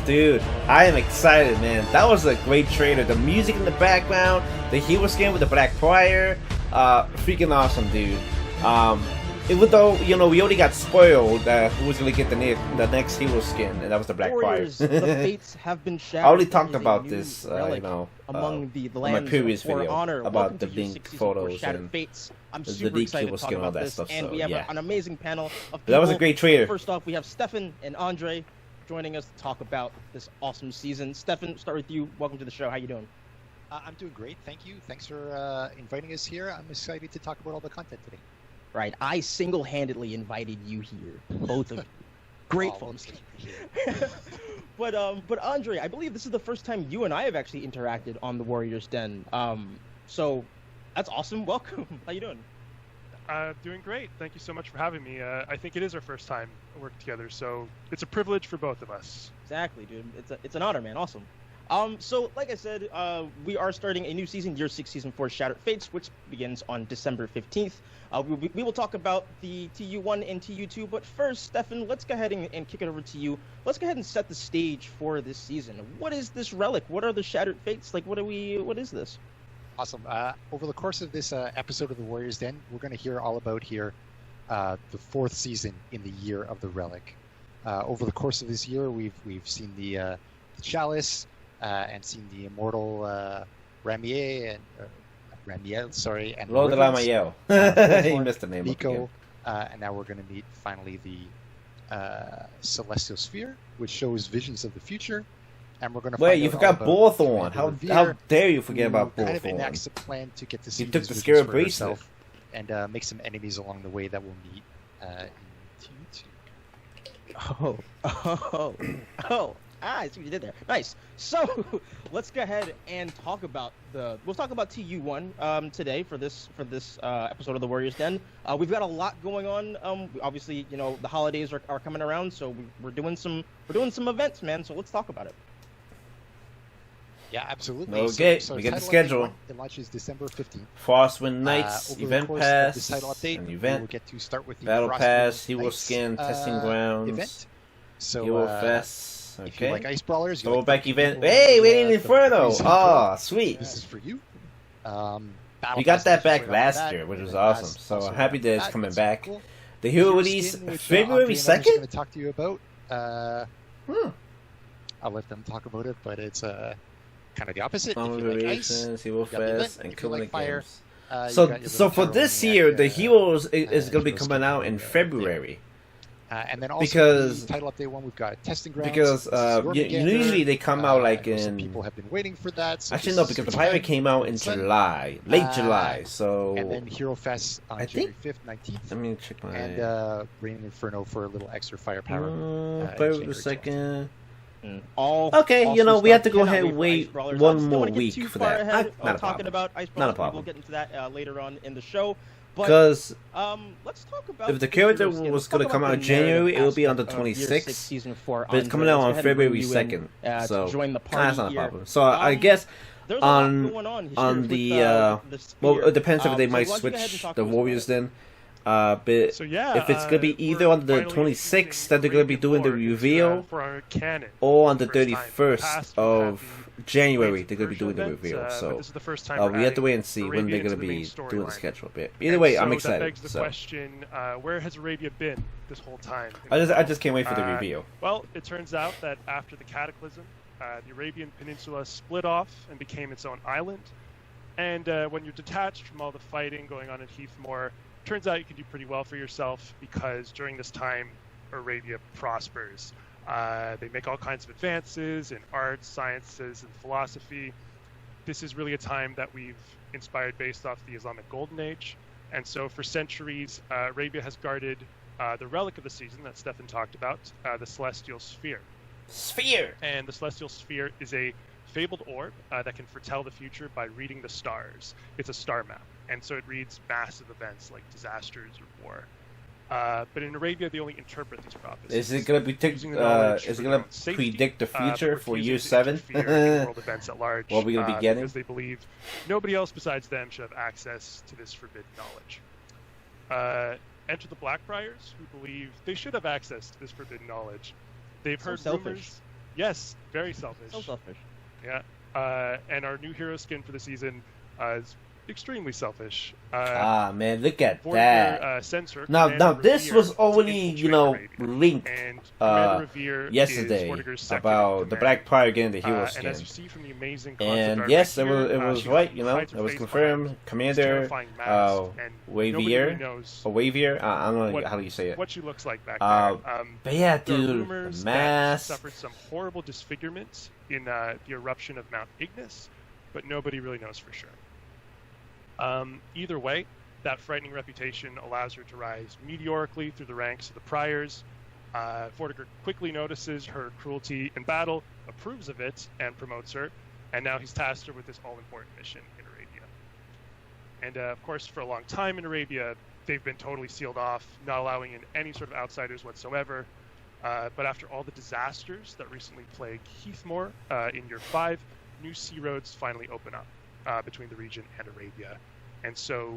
Dude, I am excited, man. That was a great trailer. The music in the background, the hero skin with the black prior, freaking awesome, dude. Even though, you know, we already got spoiled who was going to get the next hero skin, and that was the black prior. The fates have been shattered. I already talked about this, you know, among the in my previous video honor. about the link photos and fates. I'm the super leak excited hero to talk skin and all about that this, stuff. and So, we have yeah. an amazing panel of people. That was a great trailer. First off, we have Stefan and Andre joining us to talk about this awesome season. Stefan, start with you. Welcome to the show. How you doing? I'm doing great, thank you. Thanks for inviting us here. I'm excited to talk about all the content today. Right, I single-handedly invited you here, both of you. Grateful. But Andre, I believe this is the first time you and I have actually interacted on the Warriors Den. So that's awesome. Welcome. How you doing? Doing great. Thank you so much for having me. I think it is our first time working together, so it's a privilege for both of us. Exactly, dude. It's an honor, man. Awesome. So like I said, we are starting a new season, Year 6, Season 4, Shattered Fates, which begins on December 15th. We will talk about the TU1 and TU2, but first, Stefan, let's go ahead and kick it over to you. Let's go ahead and set the stage for this season. What is this relic? What are the Shattered Fates? Like, what is this? Awesome. Over the course of this episode of the Warriors Den, we're going to hear all about the 4th season in the Year of the Relic. Over the course of this year, we've seen the Chalice and seen the immortal Ramier and Ramiel, sorry, and Lord Ramiel. He missed the name. Nico, and now we're going to meet finally the Celestial Sphere, which shows visions of the future. And we're going to wait, you forgot Bullthorn. How dare you forget about Bullthorn? Kind of enacts a plan to get to see you took the visions scare for bracelet herself and make some enemies along the way that we'll meet in TU2. I see what you did there. Nice. So let's go ahead and talk about we'll talk about TU1 today for this episode of the Warriors Den. We've got a lot going on. Obviously, you know, the holidays are coming around, so we're doing some events, man. So let's talk about it. Yeah, absolutely. Okay, so we get the title schedule. update, it launches December 15th. Frostwind Nights, Over Event the course Pass, of this title update, an we'll event, get to start with the Battle Frostwind Pass, Hero Nights, Skin, Testing Grounds, event. So, Hero Fest, if you okay. like Ice Brawlers, you Throwback like event. Hey, we didn't Inferno! the Oh, sweet. This is for you. We Battle got Pass that is back right last after that, year, which was and awesome. Pass So also I'm happy right that it's after coming that, back. cool. The Hero Hero release Skin, which, February Andre and I are just 2nd? going to talk to you about. I'll let them talk about it, but it's kind of the opposite. Summer If you like ice, Variations, Hero you got the event. Fest, and If you like Killing fire, Games. you So got your for little this Tyrone year, at, the Heroes is going to be Hero coming Skin out in there. February. And then also Because- the title update one, we've got Testing Grounds. Because This is Jormungandr. usually they come out like I know some in... people have been waiting for that. So Actually, this no, is because the Switch Pirate Time. came out in Sun. July. Late July, so... And then Hero Fest on I January 5th, 19th. Let me check my... And Reign of Inferno for a little extra firepower. February January 2nd... Okay, you know, we have to go cannot ahead and wait wait for Ice Brawlers. one I just don't more wanna get week too for far that. ahead Not of a talking problem. about Ice Not a Brawlers. problem. We'll get into that later on in the show. But Because let's talk about if the character Hero Skin. was Let's going to talk come about out in the January, narrative it will be on the aspect of Year 26th. 6, Season 4. But it's coming Andre, out let's on go ahead and bring February you in, 2nd. So to join the party that's not a here. problem. So I guess there's a lot going on here the with, Sphere. well, it depends if they So might why don't you go ahead and switch talk the to us about Warriors it? then. But So yeah, if it's gonna be either we're on the finally 26th introducing that they're gonna be Arabian doing the lore into, reveal, for our canon. or on the First time. In the 31st past, we've of had the January Blades they're gonna be doing the version reveal. events, but So this is the first time we're we have to adding wait and see when Arabia they're into gonna the main be doing the storyline. schedule. But either And way, so I'm That excited. begs the So question: where has Arabia been this whole time? I just can't wait for the Uh, reveal. Well, it turns out that after the Cataclysm, the Arabian Peninsula split off and became its own island. And when you're detached from all the fighting going on in Heathmoor, turns out you can do pretty well for yourself because during this time, Arabia prospers. They make all kinds of advances in arts, sciences, and philosophy. This is really a time that we've inspired based off the Islamic Golden Age. And so for centuries, Arabia has guarded the relic of the season that Stefan talked about, the Celestial Sphere. Sphere. And the Celestial Sphere is a fabled orb that can foretell the future by reading the stars. It's a star map, and so it reads massive events like disasters or war. But in Arabia, they only interpret these prophecies. Is it gonna be using the knowledge is for it their gonna own safety, predict the but future for refusing year to 7? interfere in world events at large, What are we gonna be getting? because they believe nobody else besides them should have access to this forbidden knowledge. Enter the Blackbriars, who believe they should have access to this forbidden knowledge. They've So heard selfish. rumors Yes, very selfish. So selfish. Yeah. And our new hero skin for the season is extremely selfish. Man, look at Vortigern, that. Censor, Now, Commander this Revere was to already, infiltrate Arabia. linked And Commander Revere yesterday is Vortigern's second about the command. Black Prior getting the hero And skin. as you see from the amazing concept And art yes, right it was here, it was she right, hides her it was face confirmed. behind this Commander terrifying mask, and nobody really Wavier knows or Wavier. I don't know what- how do you say it. what she looks like back Uh, there. But yeah, There are dude, rumors the that she mask. suffered some horrible disfigurement in the eruption of Mount Ignis, but nobody really knows for sure. Either way, that frightening reputation allows her to rise meteorically through the ranks of the Priors. Vortigern quickly notices her cruelty in battle, approves of it, and promotes her, and now he's tasked her with this all-important mission in Arabia. And of course, for a long time in Arabia, they've been totally sealed off, not allowing in any sort of outsiders whatsoever. But after all the disasters that recently plagued Heathmoor in Year 5, new sea roads finally open up between the region and Arabia. And so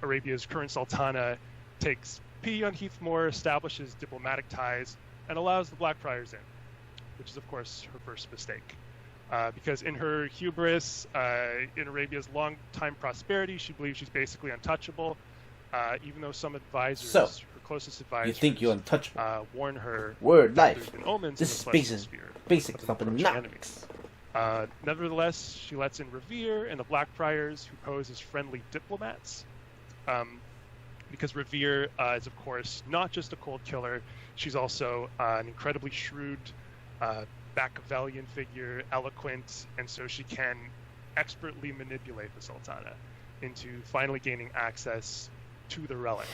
Arabia's current Sultana takes pity on Heathmoor, establishes diplomatic ties, and allows the Blackfriars in, which is, of course, her first mistake. Because in her hubris, in Arabia's long-time prosperity, she believes she's basically untouchable, even though some advisors, So, her closest advisors, You think you're untouchable? warn her Word that life. there's been omens This in the space celestial is sphere basic of an approaching enemy. economics. Nevertheless, she lets in Revere and the Blackfriars, who pose as friendly diplomats. Because Revere is, of course, not just a cold killer, she's also an incredibly shrewd Machiavellian figure, eloquent, and so she can expertly manipulate the Sultana into finally gaining access to the relic.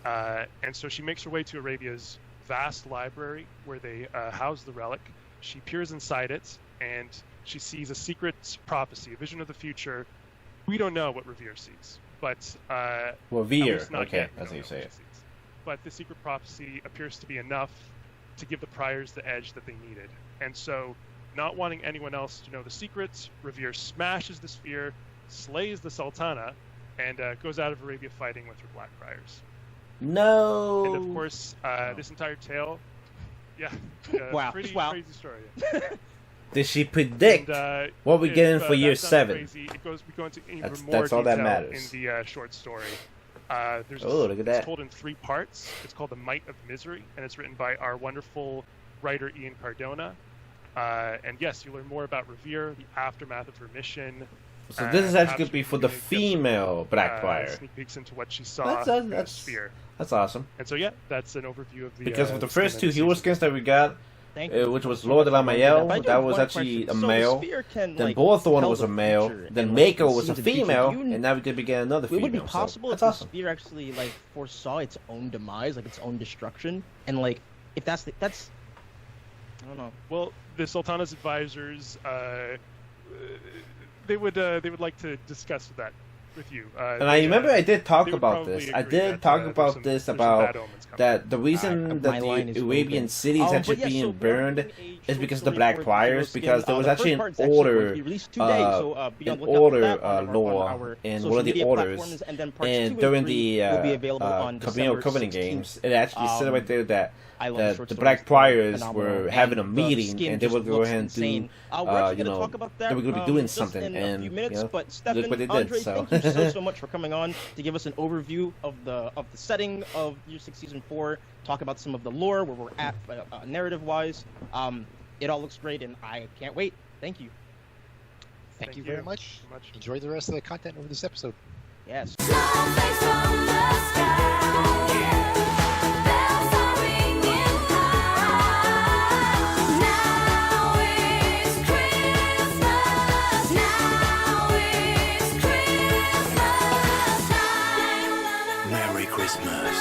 And so she makes her way to Arabia's vast library where they house the relic. She peers inside it, and she sees a secret prophecy, a vision of the future. We don't know what Revere sees, but Well, at Veer. least not Okay, yet, we that's don't how you know say what it. she sees. But the secret prophecy appears to be enough to give the Priors the edge that they needed. And so, not wanting anyone else to know the secrets, Revere smashes the sphere, slays the Sultana, and goes out of Arabia fighting with her Blackfriars. No. And of course, this entire tale, Wow. pretty Wow. crazy story. Did she predict And, what we if, get in for year that's not 7? Crazy, we go into even That's- more that's all that detail matters. in the short story. There's Oh, look at that. It's told in 3 parts. It's called The Might of Misery, and it's written by our wonderful writer Ian Cardona. And yes, you learn more about Revere, the aftermath of her mission. So this is actually going to be for the Get some, female Blackfriar. sneak peeks into what she saw That's- in the that's- sphere. That's awesome. And so yeah, that's an overview of the. Because with the skin first of 2 the hero season. skins that we got, Thank you. which was Lord de la But I Mayel, do that have was one actually question. a So the male. sphere can, Then like, Bullthorn tell was a the male. future Then and, like, Mako was a see the future. female. You- And now we're going to be getting another It female. would be possible so if that's the awesome. sphere actually like foresaw its own demise, like its own destruction, and like if that's I don't know. Well, the Sultana's advisors, they would like to discuss that with you. And I remember I did talk they would about probably this. I agree did that, talk there's about some- this there's some about bad omens coming. that the reason my that line the is Arabian open. cities actually But yeah, being so burned we're doing a is short because of the story Black for Priors, Skin. because there was The actually first an part's actually going to order, be released today, so be on the an lookout for order that on law our in social one of the media orders, platforms, and then parts 2 and and during 3 the will be available on Communal December Covenant 16th. games, it actually said right there that I love that short the stories. Black They're Priors phenomenal, were having a and the meeting, skin and they just would go looks ahead and do, insane. We're actually you going to know, talk about that. they were going to be doing just something, in a and few minutes. you know, But Stefan, what they did. Andre, So thank you so much for coming on to give us an overview of the setting of Year 6 Season 4. Talk about some of the lore, where we're at narrative-wise. It all looks great, and I can't wait. Thank you. Thank you very much. so much. Enjoy the rest of the content over this episode. Yes. Snowflakes from the sky, bells are ringing high. Now it's Christmas. Now it's Christmas time. Merry Christmas.